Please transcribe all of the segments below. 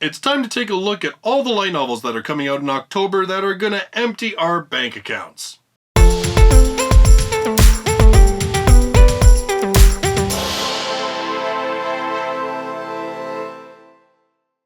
It's time to take a look at all the light novels that are coming out in October that are gonna empty our bank accounts.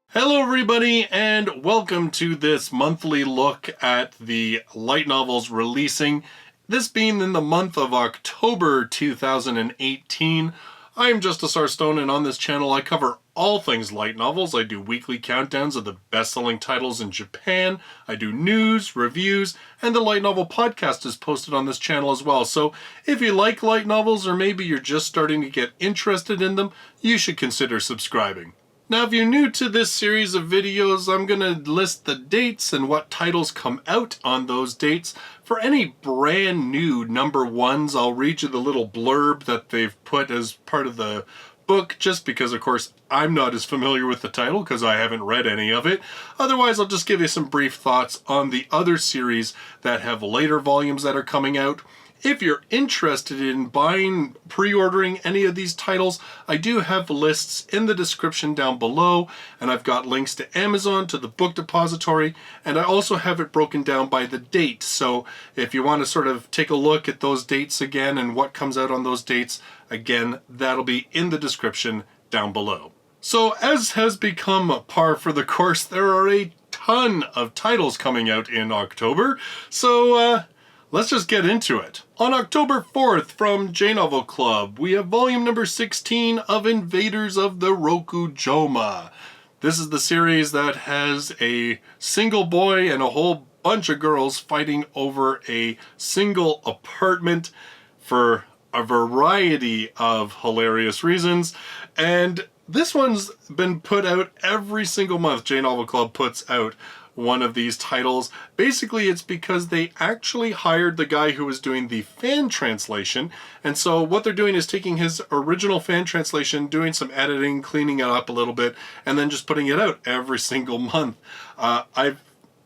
Hello everybody, and welcome to this monthly look at the light novels releasing. This being in the month of October 2018. I am Justice R. Stone, and on this channel I cover all things light novels. I do weekly countdowns of the best-selling titles in Japan. I do news, reviews, and the light novel podcast is posted on this channel as well. So if you like light novels, or maybe you're just starting to get interested in them, you should consider subscribing. Now, if you're new to this series of videos, I'm going to list the dates and what titles come out on those dates. For any brand new number ones, I'll read you the little blurb that they've put as part of the book, just because, of course, I'm not as familiar with the title because I haven't read any of it. Otherwise, I'll just give you some brief thoughts on the other series that have later volumes that are coming out. If you're interested in buying, pre-ordering any of these titles, I do have lists in the description down below, and I've got links to Amazon, to the book depository, and I also have it broken down by the date. So if you want to sort of take a look at those dates again and what comes out on those dates, again, that'll be in the description down below. So as has become par for the course, there are a ton of titles coming out in October. So let's just get into it. On October 4th from Genova Club, we have volume number 16 of Invaders of the Rokujouma. This is the series that has a single boy and a whole bunch of girls fighting over a single apartment for a variety of hilarious reasons. And this one's been put out every single month. Genova Club puts out one of these titles. Basically, it's because they actually hired the guy who was doing the fan translation, and so what they're doing is taking his original fan translation, doing some editing, cleaning it up a little bit, and then just putting it out every single month. I've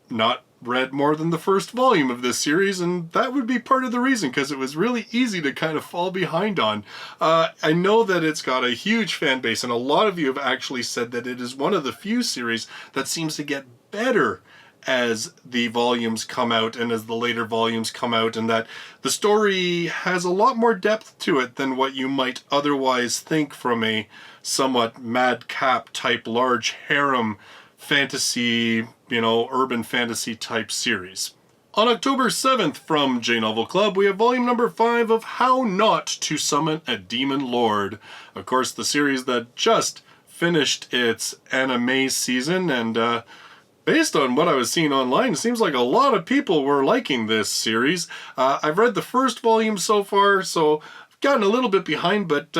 not read more than the first volume of this series, and that would be part of the reason, because it was really easy to kind of fall behind on. I know that it's got a huge fan base, and a lot of you have actually said that it is one of the few series that seems to get better as the volumes come out and as the later volumes come out, and that the story has a lot more depth to it than what you might otherwise think from a somewhat madcap type large harem fantasy, urban fantasy type series. On October 7th from Genova Club, we have volume number 5 of How Not to Summon a Demon Lord. Of course, the series that just finished its anime season, and based on what I was seeing online, it seems like a lot of people were liking this series. I've read the first volume so far, so I've gotten a little bit behind, but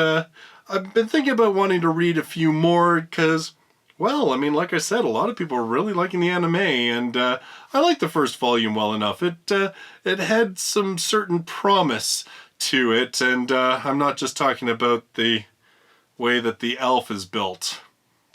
I've been thinking about wanting to read a few more because, well, I mean, like I said, a lot of people are really liking the anime, and I liked the first volume well enough. It had some certain promise to it, and I'm not just talking about the way that the elf is built.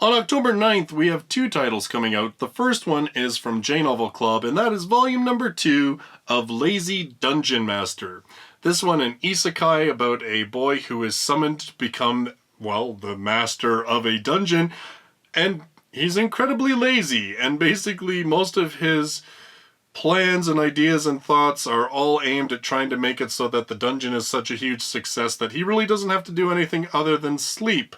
On October 9th, we have 2 titles coming out. The first one is from Genova Club, and that is volume number 2 of Lazy Dungeon Master. This one an isekai about a boy who is summoned to become, well, the master of a dungeon, and he's incredibly lazy, and basically most of his plans and ideas and thoughts are all aimed at trying to make it so that the dungeon is such a huge success that he really doesn't have to do anything other than sleep.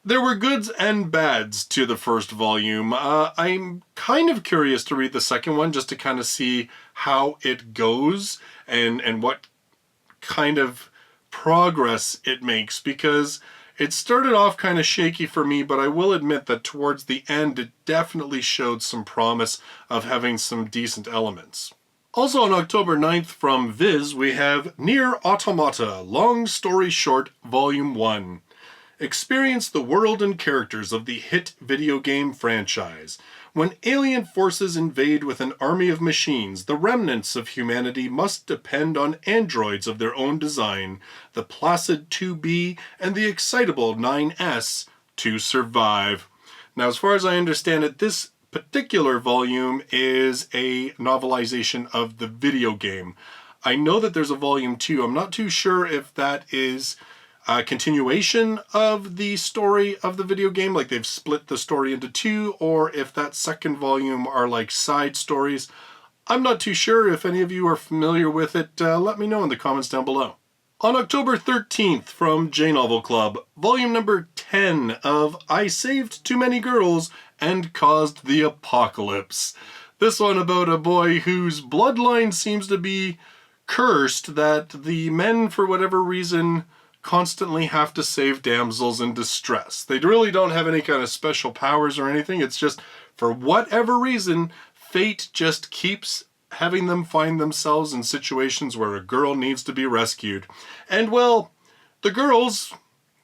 There were goods and bads to the first volume. I'm kind of curious to read the second one just to kind of see how it goes and what kind of progress it makes, because it started off kind of shaky for me, but I will admit that towards the end it definitely showed some promise of having some decent elements. Also on October 9th from Viz, we have Nier Automata, Long Story Short, Volume 1. Experience the world and characters of the hit video game franchise. When alien forces invade with an army of machines, the remnants of humanity must depend on androids of their own design, the placid 2B and the excitable 9S, to survive. Now, as far as I understand it, this particular volume is a novelization of the video game. I know that there's a volume 2. I'm not too sure if that is a continuation of the story of the video game, like they've split the story into two, or if that second volume are like side stories. I'm not too sure. If any of you are familiar with it, let me know in the comments down below. On October 13th from Genova Club, volume number 10 of I Saved Too Many Girls and Caused the Apocalypse. This one about a boy whose bloodline seems to be cursed, that the men, for whatever reason, constantly have to save damsels in distress. They really don't have any kind of special powers or anything. It's just, for whatever reason, fate just keeps having them find themselves in situations where a girl needs to be rescued. And well, the girls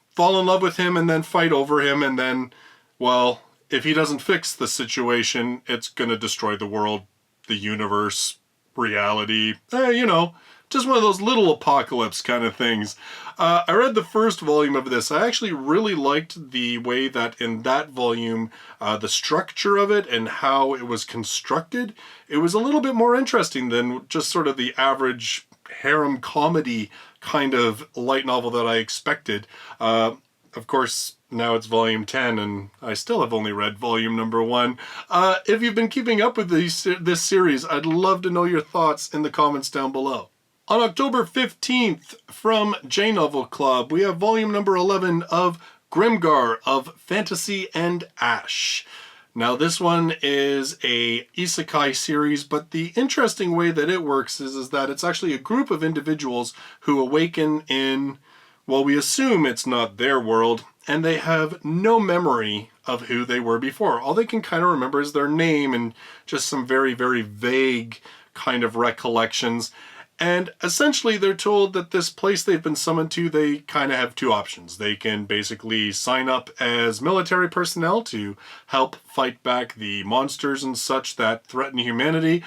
fall in love with him and then fight over him, and then, well, if he doesn't fix the situation, it's gonna destroy the world, the universe, reality, you know, just one of those little apocalypse kind of things. I read the first volume of this. I actually really liked the way that in that volume, the structure of it and how it was constructed, it was a little bit more interesting than just sort of the average harem comedy kind of light novel that I expected. Of course, now it's volume 10 and I still have only read volume number 1. If you've been keeping up with this series, I'd love to know your thoughts in the comments down below. On October 15th from Genova Club, we have volume number 11 of Grimgar of Fantasy and Ash. Now this one is a isekai series, but the interesting way that it works is that it's actually a group of individuals who awaken in, well, we assume it's not their world, and they have no memory of who they were before. All they can kind of remember is their name and just some very, very vague kind of recollections. And essentially they're told that this place they've been summoned to, they kind of have two options. They can basically sign up as military personnel to help fight back the monsters and such that threaten humanity,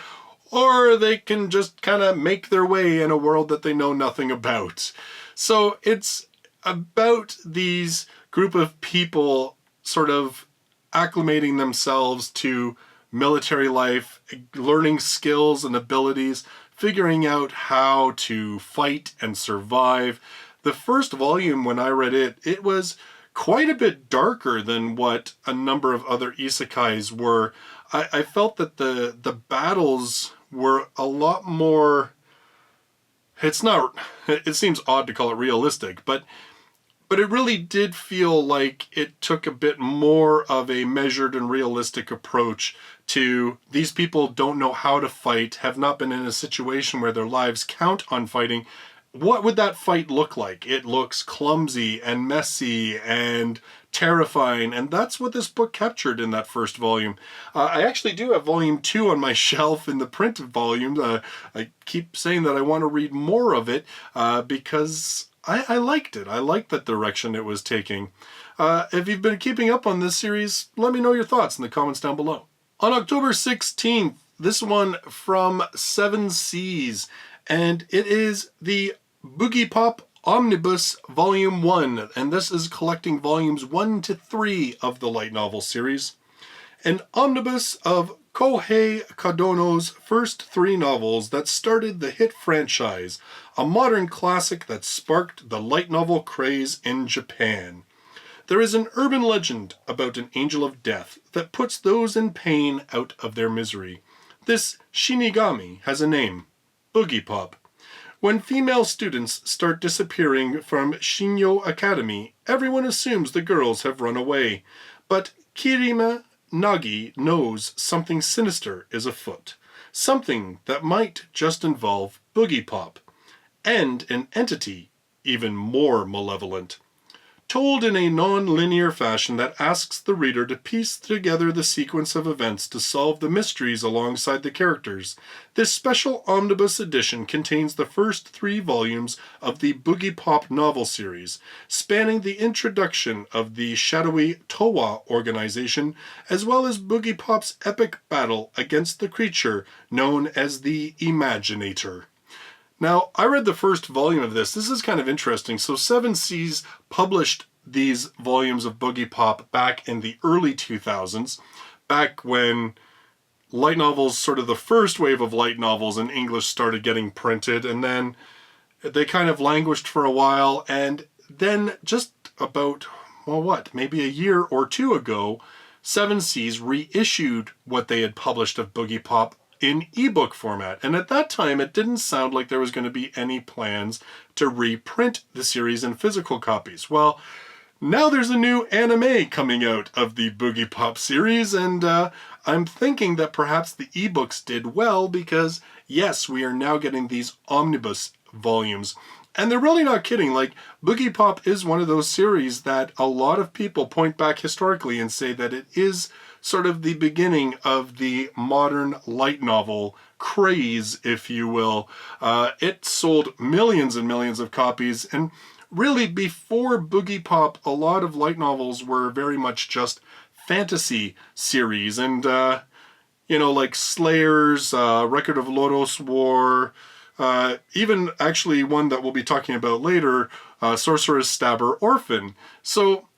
or they can just kind of make their way in a world that they know nothing about. So it's about these group of people sort of acclimating themselves to military life, learning skills and abilities, figuring out how to fight and survive. The first volume, when I read it, it was quite a bit darker than what a number of other isekais were. I felt that the battles were a lot more... it seems odd to call it realistic, but it really did feel like it took a bit more of a measured and realistic approach to these people don't know how to fight, have not been in a situation where their lives count on fighting. What would that fight look like? It looks clumsy and messy and terrifying, and that's what this book captured in that first volume. I actually do have volume 2 on my shelf in the printed volume. I keep saying that I want to read more of it because I liked it. I liked that direction it was taking. If you've been keeping up on this series, let me know your thoughts in the comments down below. On October 16th, this one from 7 Seas, and it is the Boogiepop Omnibus Volume 1, and this is collecting volumes 1 to 3 of the light novel series. An omnibus of Kohei Kadono's first 3 novels that started the hit franchise, a modern classic that sparked the light novel craze in Japan. There is an urban legend about an angel of death that puts those in pain out of their misery. This Shinigami has a name, Boogiepop. When female students start disappearing from Shinyo Academy, everyone assumes the girls have run away. But Kirima Nagi knows something sinister is afoot. Something that might just involve Boogiepop. And an entity even more malevolent. Told in a non-linear fashion that asks the reader to piece together the sequence of events to solve the mysteries alongside the characters, this special omnibus edition contains the first 3 volumes of the Boogiepop novel series, spanning the introduction of the shadowy Towa organization, as well as Boogiepop's epic battle against the creature known as the Imaginator. Now, I read the first volume of this. This is kind of interesting. So 7 Seas published these volumes of Boogiepop back in the early 2000s, back when light novels, sort of the first wave of light novels in English started getting printed, and then they kind of languished for a while, and then just about, well, what, maybe a year or two ago, 7 Seas reissued what they had published of Boogiepop in ebook format. And at that time, it didn't sound like there was going to be any plans to reprint the series in physical copies. Well, now there's a new anime coming out of the Boogiepop series, and I'm thinking that perhaps the ebooks did well because, yes, we are now getting these omnibus volumes. And they're really not kidding. Like, Boogiepop is one of those series that a lot of people point back historically and say that it is sort of the beginning of the modern light novel craze, if you will. It sold millions and millions of copies, and really, before Boogiepop, a lot of light novels were very much just fantasy series. And, like Slayers, Record of Lodos War, even actually one that we'll be talking about later, Sorceress, Stabber, Orphen. So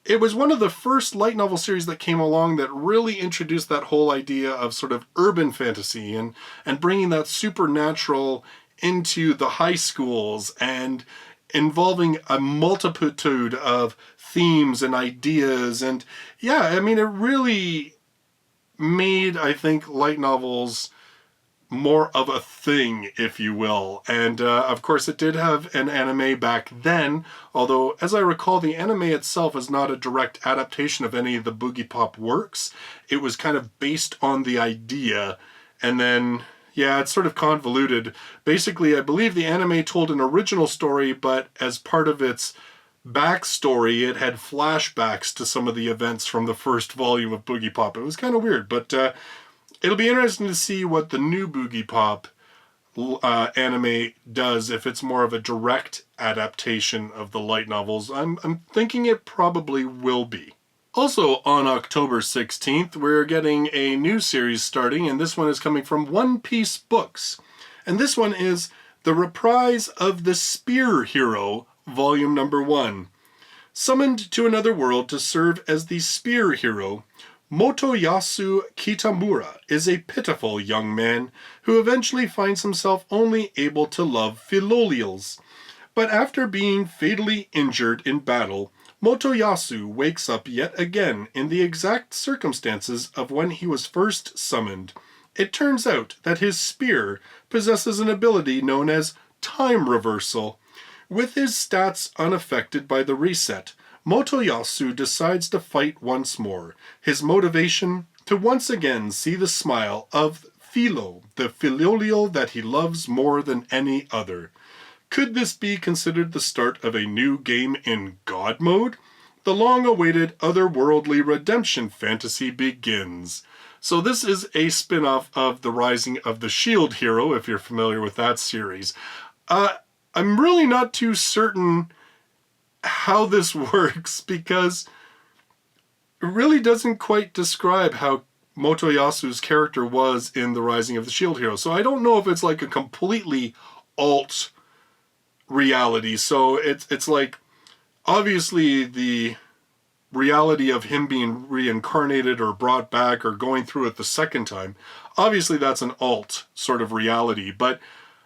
it was one of the first light novel series that came along that really introduced that whole idea of sort of urban fantasy and bringing that supernatural into the high schools and involving a multitude of themes and ideas. And yeah, I mean, it really made, I think, light novels more of a thing, if you will. And of course, it did have an anime back then, although, as I recall, the anime itself is not a direct adaptation of any of the Boogiepop works. It was kind of based on the idea, and then yeah, it's sort of convoluted. Basically, I believe the anime told an original story, but as part of its backstory, it had flashbacks to some of the events from the first volume of Boogiepop. It was kind of weird, but it'll be interesting to see what the new Boogiepop anime does, if it's more of a direct adaptation of the light novels. I'm thinking it probably will be. Also, on October 16th, we're getting a new series starting, and this one is coming from One Piece Books. And this one is The Reprise of the Spear Hero, Volume Number 1. Summoned to another world to serve as the Spear Hero, Motoyasu Kitamura is a pitiful young man who eventually finds himself only able to love Philolials. But after being fatally injured in battle, Motoyasu wakes up yet again in the exact circumstances of when he was first summoned. It turns out that his spear possesses an ability known as time reversal. With his stats unaffected by the reset, Motoyasu decides to fight once more. His motivation? To once again see the smile of Philo, the Philolial that he loves more than any other. Could this be considered the start of a new game in God mode? The long-awaited otherworldly redemption fantasy begins. So this is a spin-off of The Rising of the Shield Hero, if you're familiar with that series. I'm really not too certain how this works, because it really doesn't quite describe how Motoyasu's character was in The Rising of the Shield Hero. So I don't know if it's like a completely alt reality. So it's like, obviously the reality of him being reincarnated or brought back or going through it the second time, obviously that's an alt sort of reality, but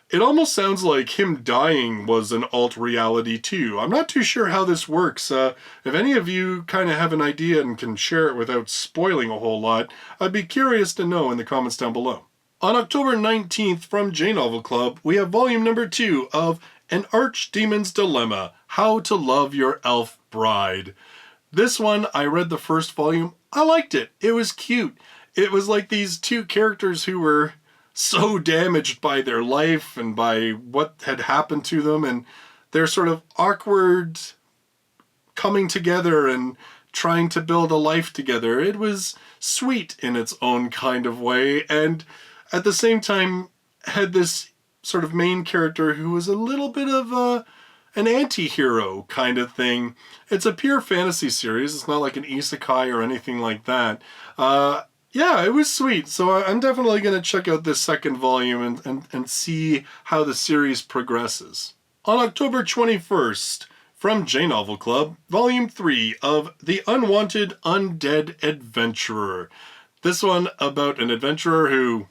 it almost sounds like him dying was an alt reality too. I'm not too sure how this works. If any of you kind of have an idea and can share it without spoiling a whole lot, I'd be curious to know in the comments down below. On October 19th from Genova Club, we have volume number 2 of An Archdemon's Dilemma, How to Love Your Elf Bride. This one, I read the first volume. I liked it. It was cute. It was like these two characters who were so damaged by their life and by what had happened to them, and their sort of awkward coming together and trying to build a life together. It was sweet in its own kind of way, and at the same time had this sort of main character who was a little bit of an anti-hero kind of thing. It's a pure fantasy series. It's not like an isekai or anything like that. Yeah, it was sweet. So I'm definitely going to check out this second volume and see how the series progresses. On October 21st, from J-Novel Club, Volume 3 of The Unwanted Undead Adventurer. This one about an adventurer who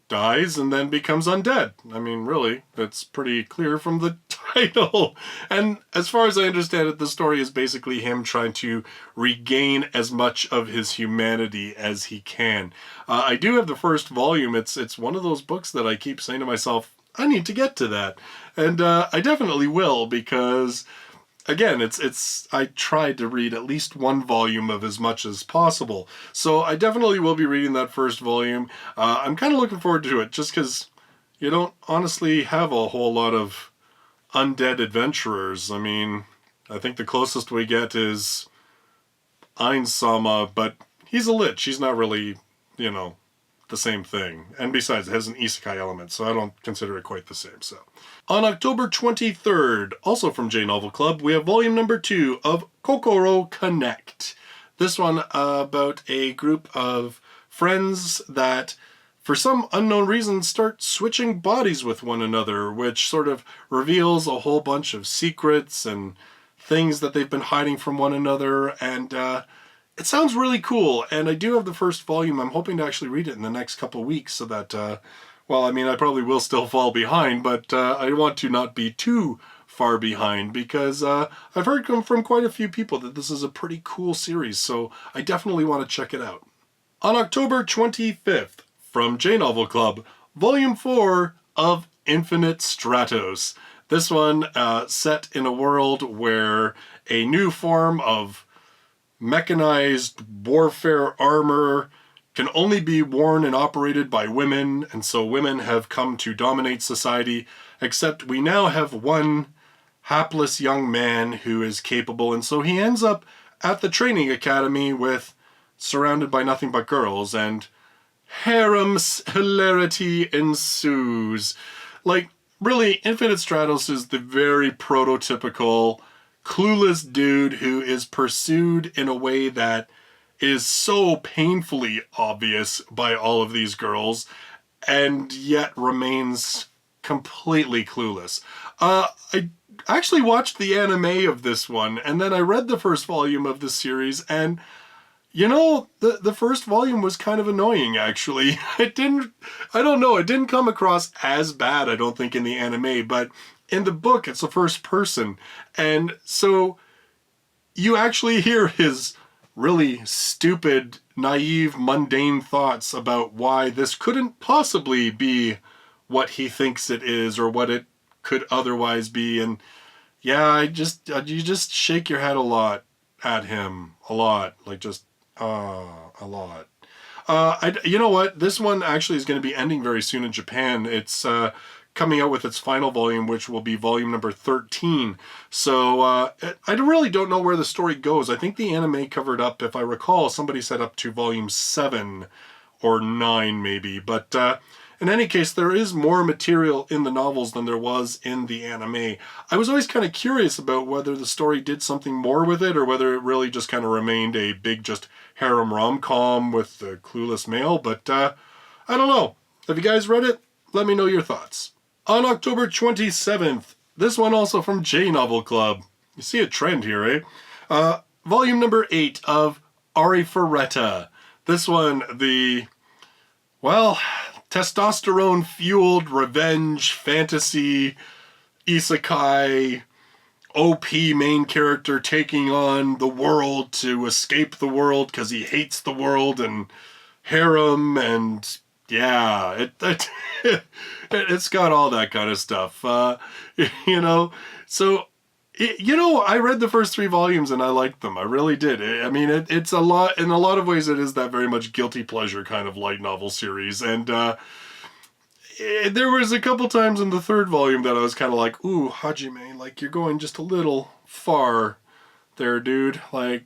dies and then becomes undead. I mean, really, that's pretty clear from the I know. And as far as I understand it, the story is basically him trying to regain as much of his humanity as he can. I do have the first volume. It's one of those books that I keep saying to myself, I need to get to that. And I definitely will, because again, I tried to read at least one volume of as much as possible. So I definitely will be reading that first volume. I'm kind of looking forward to it, just because you don't honestly have a whole lot of undead adventurers. I mean, I think the closest we get is Ainsama, but he's a lich. He's not really, the same thing. And besides, it has an isekai element, so I don't consider it quite the same. So, on October 23rd, also from J Novel Club, we have volume number 2 of Kokoro Connect. This one about a group of friends that, for some unknown reason, start switching bodies with one another, which sort of reveals a whole bunch of secrets and things that they've been hiding from one another, and it sounds really cool. And I do have the first volume. I'm hoping to actually read it in the next couple of weeks, so that, I probably will still fall behind, but I want to not be too far behind, because I've heard from quite a few people that this is a pretty cool series, so I definitely want to check it out. On October 25th, from J Novel Club, Volume 4 of Infinite Stratos. This one set in a world where a new form of mechanized warfare armor can only be worn and operated by women, and so women have come to dominate society, except we now have one hapless young man who is capable, and so he ends up at the training academy surrounded by nothing but girls, and harem hilarity ensues. Like, really, Infinite Stratos is the very prototypical clueless dude who is pursued in a way that is so painfully obvious by all of these girls, and yet remains completely clueless. I actually watched the anime of this one, and then I read the first volume of this series, and the first volume was kind of annoying, actually. It didn't come across as bad, I don't think, in the anime, but in the book, it's the first person. And so you actually hear his really stupid, naive, mundane thoughts about why this couldn't possibly be what he thinks it is, or what it could otherwise be. And yeah, you just shake your head a lot at him. A lot. Like, just a lot. You know what? This one actually is going to be ending very soon in Japan. It's coming out with its final volume, which will be volume number 13. So I really don't know where the story goes. I think the anime covered up, if I recall, somebody said up to volume 7 or 9 maybe. But in any case, there is more material in the novels than there was in the anime. I was always kind of curious about whether the story did something more with it, or whether it really just kind of remained a big just harem rom-com with the clueless male, but I don't know. Have you guys read it? Let me know your thoughts. On October 27th, this one also from J Novel Club. You see a trend here, eh? Volume number 8 of Arifureta. This one, testosterone-fueled revenge fantasy isekai OP main character taking on the world to escape the world because he hates the world, and harem, and yeah, it's got all that kind of stuff. So, I read the first 3 volumes and I liked them. I really did. It's a lot, in a lot of ways, it is that very much guilty pleasure kind of light novel series. And there was a couple times in the 3rd volume that I was kind of like, ooh, Hajime, like, you're going just a little far there, dude. Like,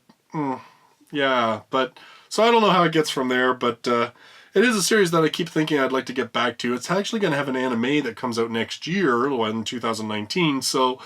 yeah. But, so I don't know how it gets from there, but it is a series that I keep thinking I'd like to get back to. It's actually going to have an anime that comes out next year, in 2019, so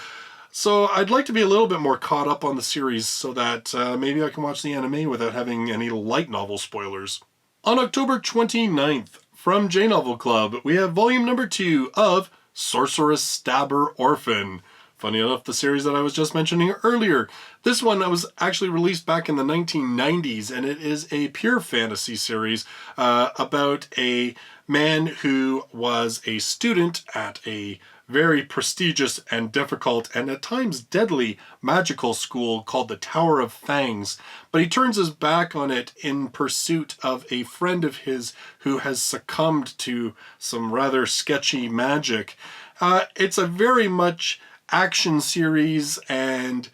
I'd like to be a little bit more caught up on the series so that maybe I can watch the anime without having any light novel spoilers. On October 29th, from J Novel Club, we have volume number 2 of Sorceress Stabber Orphen. Funny enough, the series that I was just mentioning earlier. This one was actually released back in the 1990s, and it is a pure fantasy series about a man who was a student at a very prestigious and difficult and at times deadly magical school called the Tower of Fangs, but he turns his back on it in pursuit of a friend of his who has succumbed to some rather sketchy magic. It's a very much action series, and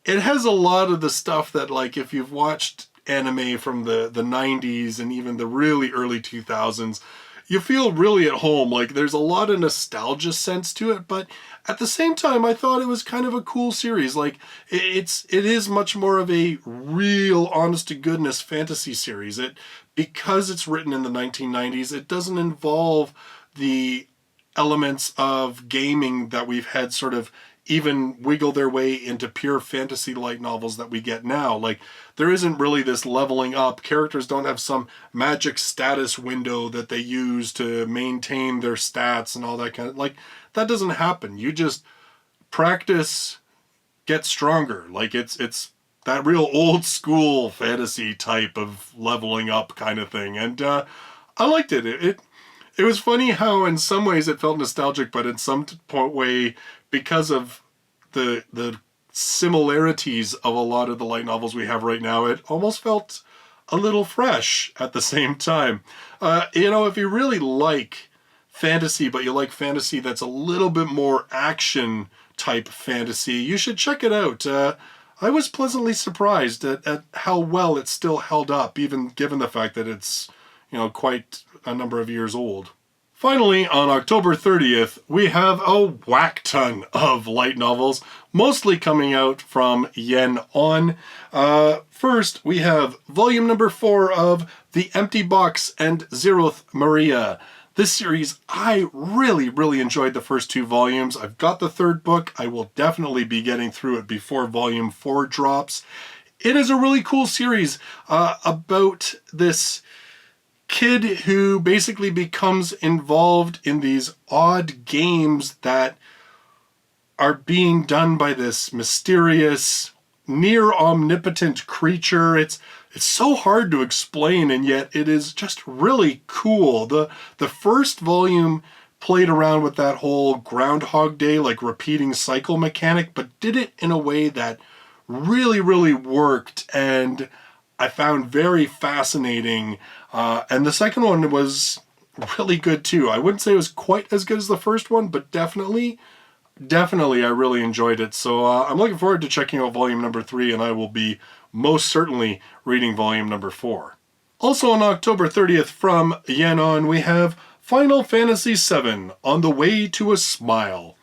it has a lot of the stuff that, like, if you've watched anime from the 90s and even the really early 2000s, you feel really at home. Like, there's a lot of nostalgia sense to it, but at the same time, I thought it was kind of a cool series. Like, it is much more of a real, honest-to-goodness fantasy series. Because it's written in the 1990s, it doesn't involve the elements of gaming that we've had sort of even wiggle their way into pure fantasy light novels that we get now. Like, there isn't really this leveling up. Characters don't have some magic status window that they use to maintain their stats and all that kind of, like, that doesn't happen. You just practice, get stronger. Like, it's that real old school fantasy type of leveling up kind of thing. And I liked it. It was funny how in some ways it felt nostalgic, but in some way, because of the similarities of a lot of the light novels we have right now, it almost felt a little fresh at the same time. If you really like fantasy, but you like fantasy that's a little bit more action type fantasy, you should check it out. I was pleasantly surprised at how well it still held up, even given the fact that it's, quite a number of years old. Finally, on October 30th, we have a whack ton of light novels, mostly coming out from Yen On. First, we have volume number 4 of The Empty Box and Zeroth Maria. This series, I really, really enjoyed the first 2 volumes. I've got the 3rd book. I will definitely be getting through it before volume 4 drops. It is a really cool series about this kid who basically becomes involved in these odd games that are being done by this mysterious, near omnipotent creature. It's so hard to explain, and yet it is just really cool. The first volume played around with that whole Groundhog Day, like, repeating cycle mechanic, but did it in a way that really, really worked, and I found very fascinating. And the second one was really good too. I wouldn't say it was quite as good as the first one, but definitely I really enjoyed it. So I'm looking forward to checking out volume number 3, and I will be most certainly reading volume number 4. Also on October 30th from Yen On, we have Final Fantasy VII, On the Way to a Smile.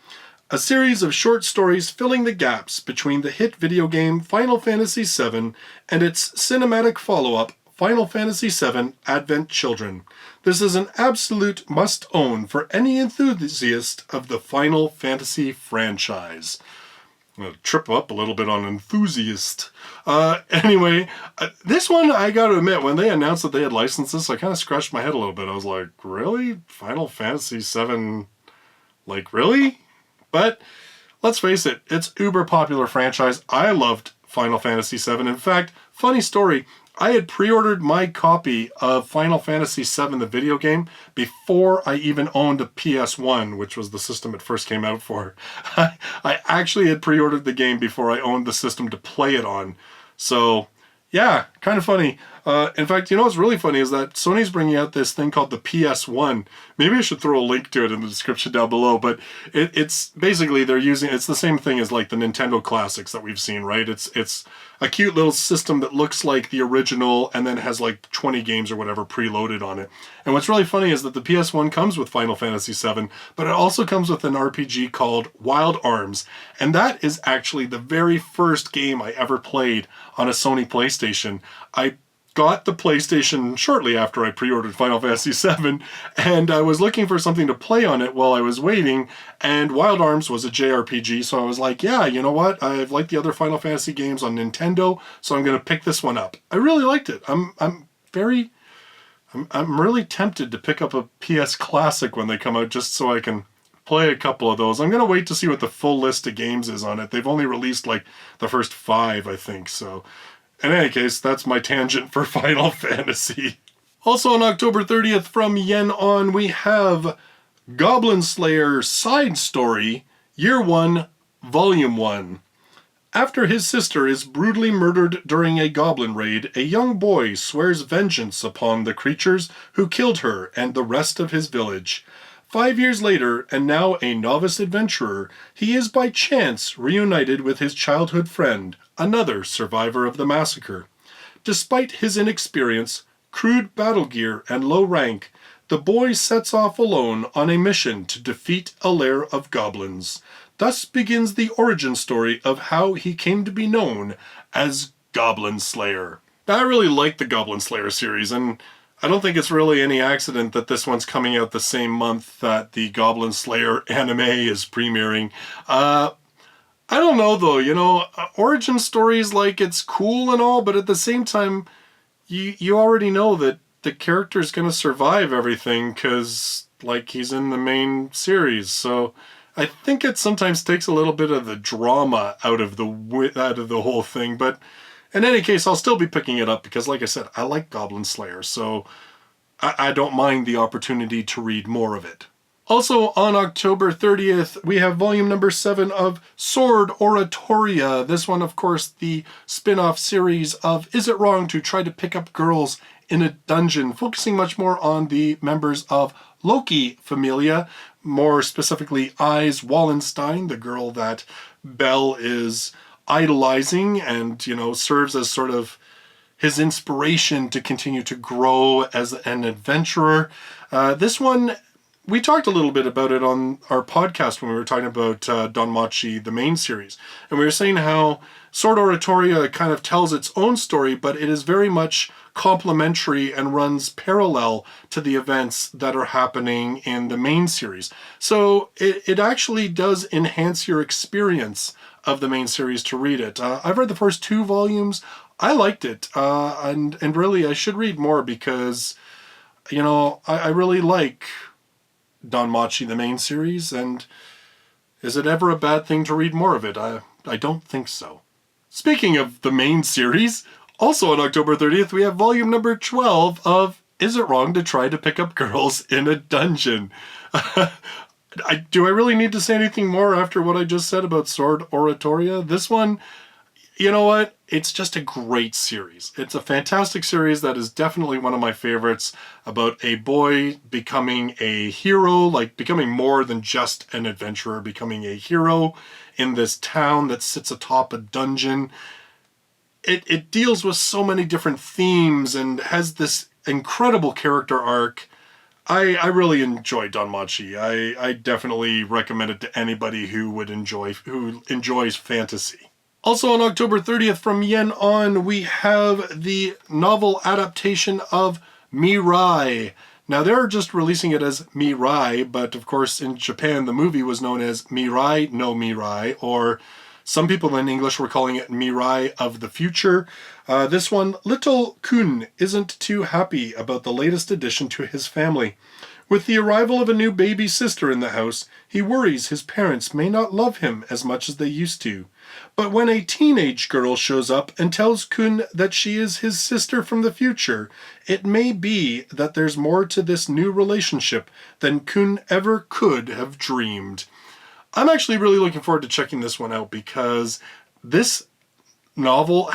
A series of short stories filling the gaps between the hit video game Final Fantasy VII and its cinematic follow-up, Final Fantasy VII Advent Children. This is an absolute must-own for any enthusiast of the Final Fantasy franchise. I'm going to trip up a little bit on enthusiast. Anyway, this one, I got to admit, when they announced that they had licensed this, I kind of scratched my head a little bit. I was like, really? Final Fantasy VII? Like, really? But let's face it, it's uber popular franchise. I loved Final Fantasy VII. In fact, funny story, I had pre-ordered my copy of Final Fantasy VII, the video game, before I even owned a PS1, which was the system it first came out for. I actually had pre-ordered the game before I owned the system to play it on. So, yeah, kind of funny. In fact, what's really funny is that Sony's bringing out this thing called the PS1. Maybe I should throw a link to it in the description down below, but it's basically it's the same thing as like the Nintendo classics that we've seen, right? It's a cute little system that looks like the original and then has like 20 games or whatever preloaded on it. And what's really funny is that the PS1 comes with Final Fantasy VII, but it also comes with an RPG called Wild Arms. And that is actually the very first game I ever played on a Sony PlayStation. I got the PlayStation shortly after I pre-ordered Final Fantasy VII, and I was looking for something to play on it while I was waiting, and Wild Arms was a JRPG, so I was like, yeah, you know what? I've liked the other Final Fantasy games on Nintendo, so I'm going to pick this one up. I really liked it. I'm really tempted to pick up a PS Classic when they come out just so I can play a couple of those. I'm going to wait to see what the full list of games is on it. They've only released like the first 5, I think, so in any case, that's my tangent for Final Fantasy. Also on October 30th from Yen On, we have Goblin Slayer Side Story, Year 1, Volume 1. After his sister is brutally murdered during a goblin raid, a young boy swears vengeance upon the creatures who killed her and the rest of his village. 5 years later, and now a novice adventurer, he is by chance reunited with his childhood friend, another survivor of the massacre. Despite his inexperience, crude battle gear, and low rank, the boy sets off alone on a mission to defeat a lair of goblins. Thus begins the origin story of how he came to be known as Goblin Slayer. I really like the Goblin Slayer series, and I don't think it's really any accident that this one's coming out the same month that the Goblin Slayer anime is premiering. I don't know though, origin stories, like, it's cool and all, but at the same time, you already know that the character's gonna survive everything because, like, he's in the main series, so I think it sometimes takes a little bit of the drama out of the whole thing, but in any case, I'll still be picking it up because, like I said, I like Goblin Slayer, so I don't mind the opportunity to read more of it. Also, on October 30th, we have volume number 7 of Sword Oratoria. This one, of course, the spin-off series of Is It Wrong to Try to Pick Up Girls in a Dungeon, focusing much more on the members of Loki Familia, more specifically Eyes Wallenstein, the girl that Belle is idolizing and, serves as sort of his inspiration to continue to grow as an adventurer. This one, we talked a little bit about it on our podcast when we were talking about Danmachi, the main series. And we were saying how Sword Oratoria kind of tells its own story, but it is very much complementary and runs parallel to the events that are happening in the main series. So it actually does enhance your experience of the main series to read it. I've read the first 2 volumes. I liked it. And really, I should read more because, I really like Danmachi, the main series, and is it ever a bad thing to read more of it? I don't think so. Speaking of the main series, also on October 30th, we have volume number 12 of Is It Wrong to Try to Pick Up Girls in a Dungeon? Do I really need to say anything more after what I just said about Sword Oratoria? This one, you know what? It's just a great series. It's a fantastic series that is definitely one of my favorites, about a boy becoming a hero, like becoming more than just an adventurer, becoming a hero in this town that sits atop a dungeon. It deals with so many different themes and has this incredible character arc. I really enjoy Danmachi. I definitely recommend it to anybody who enjoys fantasy. Also on October 30th from Yen On, we have the novel adaptation of Mirai. Now they're just releasing it as Mirai, but of course in Japan the movie was known as Mirai no Mirai, or some people in English were calling it Mirai of the Future. This one, Little Kun isn't too happy about the latest addition to his family. With the arrival of a new baby sister in the house, he worries his parents may not love him as much as they used to. But when a teenage girl shows up and tells Kun that she is his sister from the future, it may be that there's more to this new relationship than Kun ever could have dreamed. I'm actually really looking forward to checking this one out because this novel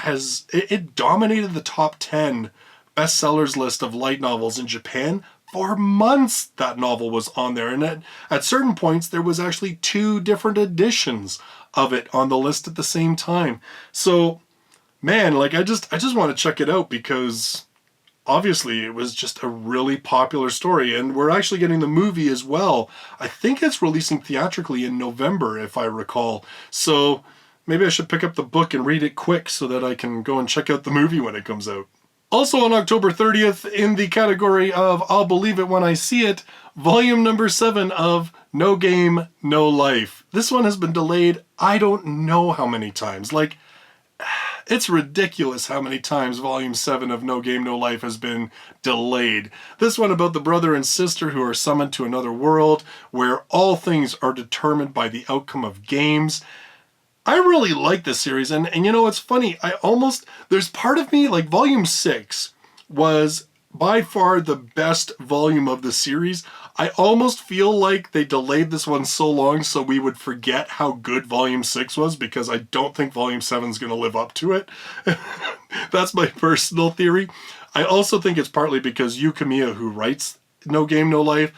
it dominated the top 10 bestsellers list of light novels in Japan. For months that novel was on there, and at certain points there was actually 2 different editions of it on the list at the same time. So man, like I just want to check it out because obviously it was just a really popular story, and we're actually getting the movie as well. I think it's releasing theatrically in November, if I recall. So maybe I should pick up the book and read it quick so that I can go and check out the movie when it comes out. Also on October 30th, in the category of I'll Believe It When I See It, volume number 7 of No Game, No Life. This one has been delayed I don't know how many times. Like, it's ridiculous how many times volume 7 of No Game, No Life has been delayed. This one about the brother and sister who are summoned to another world where all things are determined by the outcome of games. I really like this series, and it's funny, there's part of me, like volume 6 was by far the best volume of the series. I almost feel like they delayed this one so long so we would forget how good Volume 6 was, because I don't think Volume 7 is going to live up to it. That's my personal theory. I also think it's partly because Yu Kamiya, who writes No Game, No Life,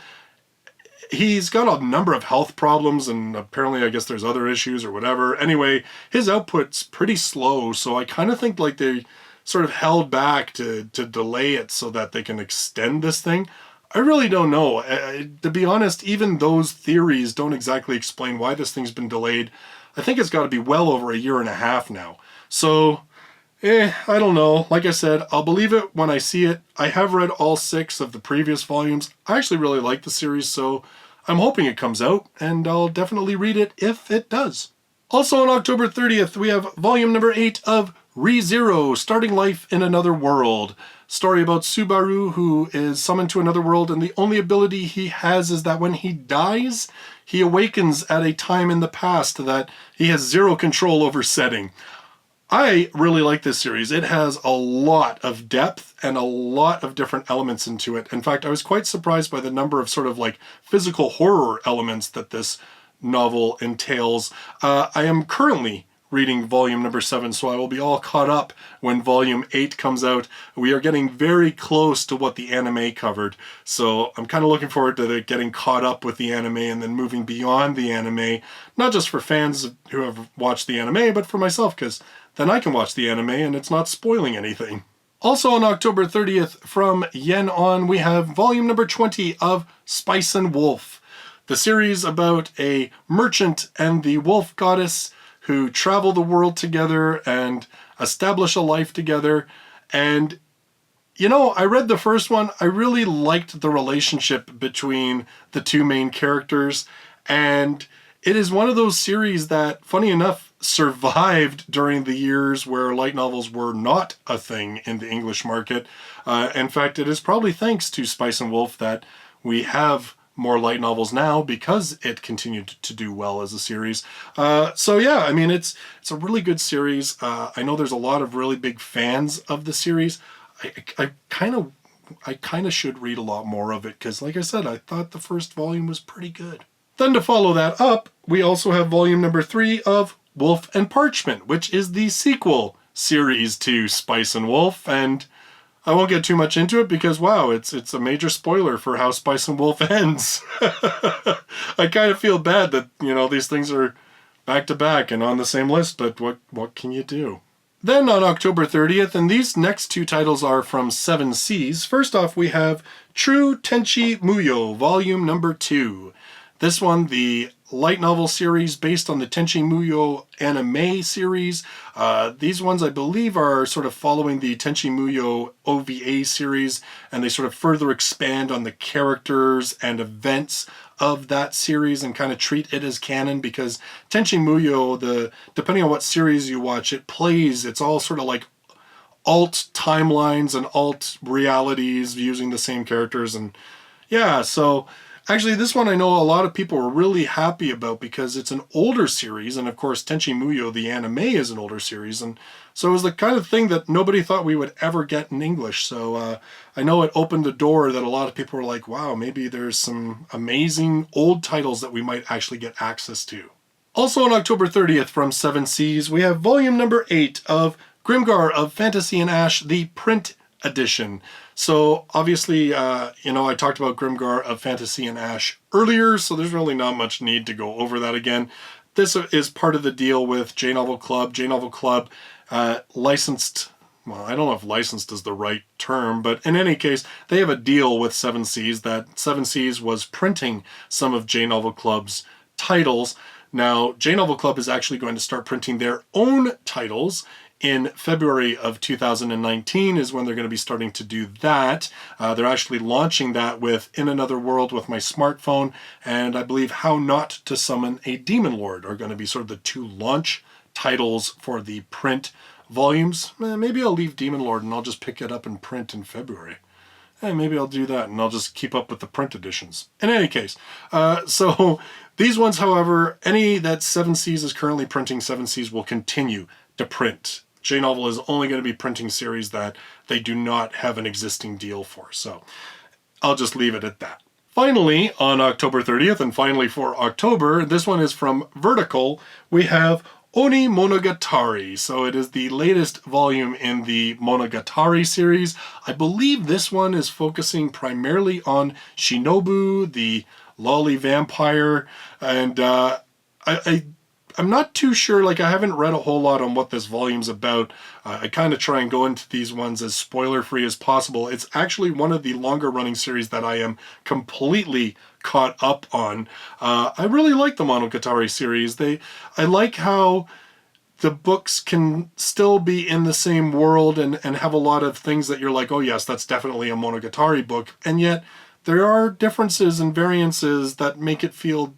he's got a number of health problems, and apparently I guess there's other issues or whatever. Anyway, his output's pretty slow, so I kind of think like they sort of held back to delay it so that they can extend this thing. I really don't know. To be honest, even those theories don't exactly explain why this thing's been delayed. I think it's got to be well over a year and a half now. So, I don't know. Like I said, I'll believe it when I see it. I have read all 6 of the previous volumes. I actually really like the series, so I'm hoping it comes out, and I'll definitely read it if it does. Also on October 30th, we have volume number 8 of ReZero, Starting Life in Another World. Story about Subaru, who is summoned to another world, and the only ability he has is that when he dies, he awakens at a time in the past that he has zero control over setting. I really like this series. It has a lot of depth and a lot of different elements into it. In fact, I was quite surprised by the number of sort of like physical horror elements that this novel entails. I am currently reading volume number 7, so I will be all caught up when volume 8 comes out. We are getting very close to what the anime covered, so I'm kind of looking forward to getting caught up with the anime and then moving beyond the anime, not just for fans who have watched the anime, but for myself, because then I can watch the anime and it's not spoiling anything. Also on October 30th, from Yen on, we have volume number 20 of Spice and Wolf, the series about a merchant and the wolf goddess who travel the world together and establish a life together. And, you know, I read the first one. I really liked the relationship between the two main characters. And it is one of those series that, funny enough, survived during the years where light novels were not a thing in the English market. In fact, it is probably thanks to Spice and Wolf that we have more light novels now, because it continued to do well as a series. So yeah, I mean, it's a really good series. I know there's a lot of really big fans of the series. I kind of should read a lot more of it, because like I said, I thought the first volume was pretty good. Then to follow that up, we also have volume number 3 of Wolf and Parchment, which is the sequel series to Spice and Wolf, and I won't get too much into it because, wow, it's a major spoiler for how Spice and Wolf ends. I kind of feel bad that, you know, these things are back to back and on the same list, but what can you do? Then on October 30th, and these next 2 titles are from 7 Seas. First off, we have True Tenchi Muyo, volume number 2. This one, the light novel series based on the Tenchi Muyo anime series. These ones, I believe, are sort of following the Tenchi Muyo OVA series, and they sort of further expand on the characters and events of that series and kind of treat it as canon, because Tenchi Muyo, depending on what series you watch, it's all sort of like alt timelines and alt realities using the same characters. And yeah, so actually, this one I know a lot of people are really happy about because it's an older series, and of course Tenchi Muyo, the anime, is an older series, and so it was the kind of thing that nobody thought we would ever get in English. So I know it opened the door that a lot of people were like, wow, maybe there's some amazing old titles that we might actually get access to. Also on October 30th from 7 Seas, we have volume number 8 of Grimgar of Fantasy Ash, the print edition. So obviously, I talked about Grimgar of Fantasy Ash earlier, so there's really not much need to go over that again. This is part of the deal with Genova Club. Genova Club licensed, well, I don't know if licensed is the right term, but in any case, they have a deal with 7 Seas that 7 Seas was printing some of Genova Club's titles. Now, Genova Club is actually going to start printing their own titles in February of 2019 is when they're going to be starting to do that. They're actually launching that with In Another World with My Smartphone, and I believe How Not to Summon a Demon Lord are going to be sort of the 2 launch titles for the print volumes. Maybe I'll leave Demon Lord and I'll just pick it up in print in February. Maybe I'll do that and I'll just keep up with the print editions. In any case, so these ones, however, any that 7 Seas is currently printing, 7 Seas will continue to print. J-Novel is only going to be printing series that they do not have an existing deal for. So I'll just leave it at that. Finally, on October 30th, and finally for October, this one is from Vertical, we have Oni Monogatari. So it is the latest volume in the Monogatari series. I believe this one is focusing primarily on Shinobu, the lolly vampire, and I'm not too sure, like I haven't read a whole lot on what this volume's about. I kind of try and go into these ones as spoiler-free as possible. It's actually one of the longer-running series that I am completely caught up on. I really like the Monogatari series. I like how the books can still be in the same world and have a lot of things that you're like, oh yes, that's definitely a Monogatari book. And yet there are differences and variances that make it feel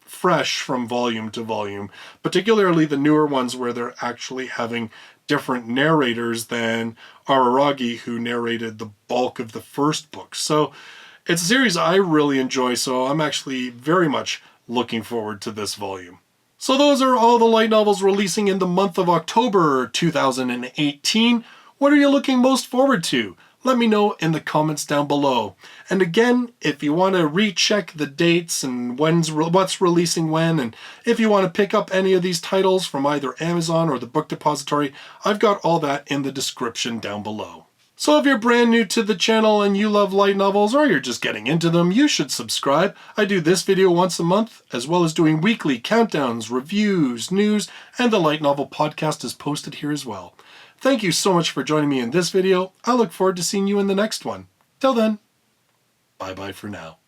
fresh from volume to volume, particularly the newer ones where they're actually having different narrators than Araragi, who narrated the bulk of the first book. So it's a series I really enjoy, so I'm actually very much looking forward to this volume. So those are all the light novels releasing in the month of October 2018. What are you looking most forward to? Let me know in the comments down below. And again, if you want to recheck the dates and what's releasing when, and if you want to pick up any of these titles from either Amazon or the Book Depository, I've got all that in the description down below. So if you're brand new to the channel and you love light novels, or you're just getting into them, you should subscribe. I do this video once a month, as well as doing weekly countdowns, reviews, news, and the light novel podcast is posted here as well. Thank you so much for joining me in this video. I look forward to seeing you in the next one. Till then, bye-bye for now.